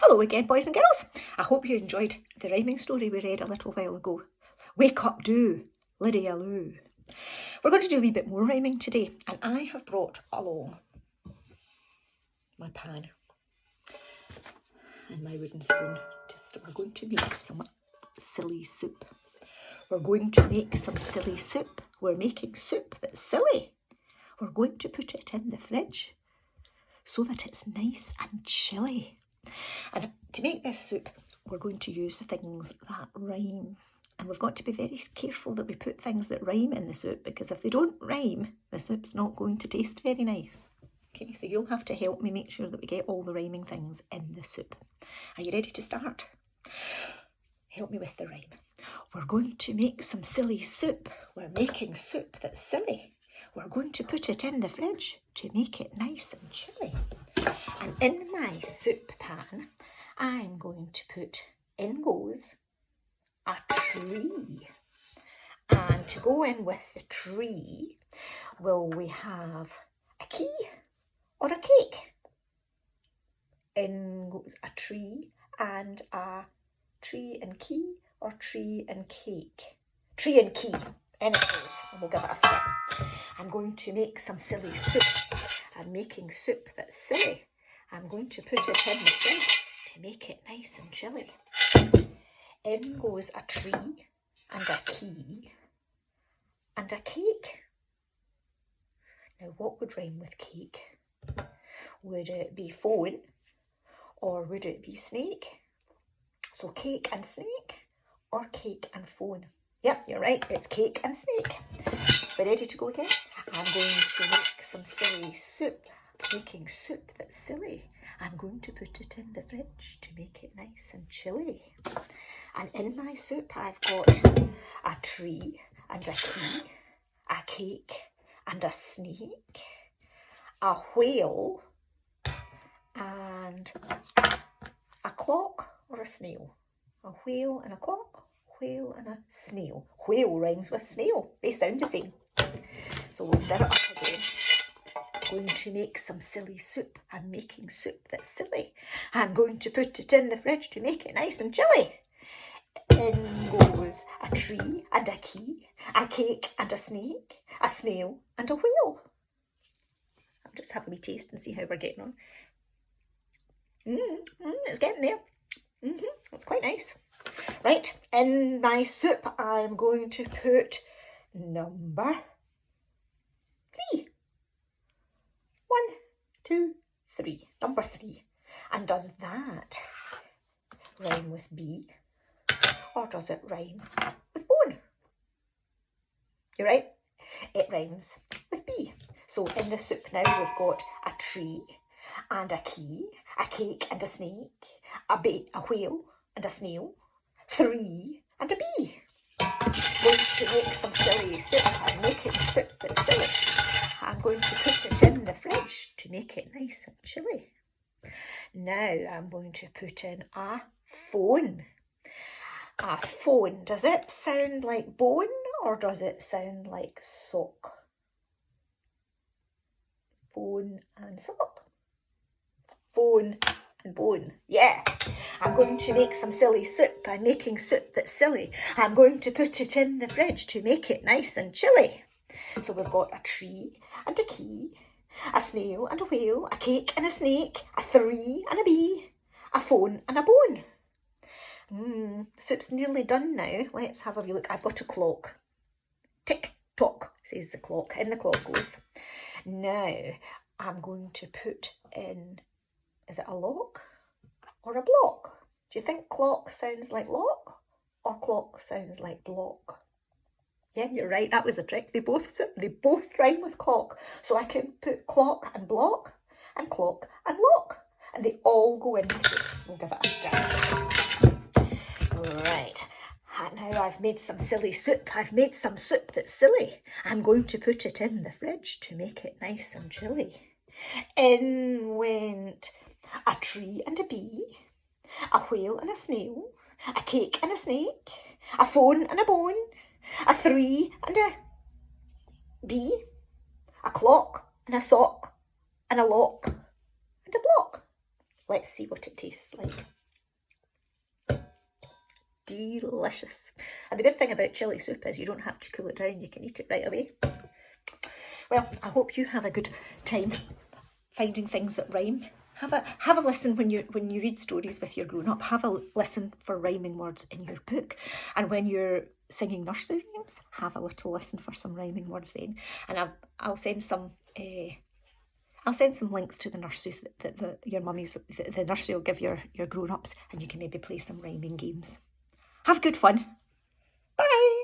Hello again, boys and girls. I hope you enjoyed the rhyming story we read a little while ago. Wake up, do, Lydia Lou. We're going to do a wee bit more rhyming today, and I have brought along my pan and my wooden spoon. We're going to make some silly soup. We're going to make some silly soup. We're making soup that's silly. We're going to put it in the fridge so that it's nice and chilly. And to make this soup, we're going to use the things that rhyme. And we've got to be very careful that we put things that rhyme in the soup, because if they don't rhyme, the soup's not going to taste very nice. Okay, so you'll have to help me make sure that we get all the rhyming things in the soup. Are you ready to start? Help me with the rhyme. We're going to make some silly soup. We're making soup that's silly. We're going to put it in the fridge to make it nice and chilly. And in my soup pan, I'm going to put, in goes a tree. And to go in with the tree, will we have a key or a cake? In goes a tree and a tree and key, or tree and cake? Tree and key. In it goes, and we'll give it a start. I'm going to make some silly soup. I'm making soup that's silly. I'm going to put it in the fridge to make it nice and chilly. In goes a tree and a key and a cake. Now, what would rhyme with cake? Would it be phone or would it be snake? So cake and snake or cake and phone? Yep, you're right, it's cake and snake. We're ready to go again? I'm going to make some silly soup. Making soup that's silly. I'm going to put it in the fridge to make it nice and chilly. And in my soup I've got a tree and a key, a cake and a snake, a whale and a clock or a snail. A whale and a clock, whale and a snail. Whale rhymes with snail. They sound the same. So we'll stir it up again. Going to make some silly soup. I'm making soup that's silly. I'm going to put it in the fridge to make it nice and chilly. In goes a tree and a key, a cake and a snake, a snail and a whale. I'll just have a wee taste and see how we're getting on. It's getting there. It's quite nice. Right, in my soup I'm going to put number 3. 1, 2, 3. Number 3. And does that rhyme with bee or does it rhyme with bone? You're right, it rhymes with bee. So in the soup now we've got a tree and a key, a cake and a snake, a whale and a snail, 3 and a bee. Going to make some silly soup. I'm making soup that's silly. I'm going to put it in the fridge to make it nice and chilly. Now I'm going to put in a phone. A phone. Does it sound like bone or does it sound like sock? Phone and sock. Phone and bone. Yeah. I'm going to make some silly soup. I'm making soup that's silly. I'm going to put it in the fridge to make it nice and chilly. So we've got a tree and a key, a snail and a whale, a cake and a snake, a 3 and a bee, a phone and a bone. Soup's nearly done now. Let's have a wee look. I've got a clock. Tick tock, says the clock. In the clock goes. Now I'm going to put in, is it a lock or a block? Do you think clock sounds like lock or clock sounds like block? Yeah, you're right, that was a trick. They both rhyme with clock. So I can put clock and block and clock and lock. And they all go in the soup. We'll give it a start. Right, and now I've made some silly soup. I've made some soup that's silly. I'm going to put it in the fridge to make it nice and chilly. In went a tree and a bee, a whale and a snail, a cake and a snake, a phone and a bone, a 3 and a bee, a clock and a sock and a lock and a block. Let's see what it tastes like. Delicious. And the good thing about chilli soup is you don't have to cool it down, you can eat it right away. Well, I hope you have a good time finding things that rhyme. Have a listen when you read stories with your grown-up. Have a listen for rhyming words in your book. And when you're singing nursery rhymes, have a little listen for some rhyming words then. And I'll send some links to the nurseries that your mummies, the nursery will give your grown-ups, and you can maybe play some rhyming games. Have good fun. Bye.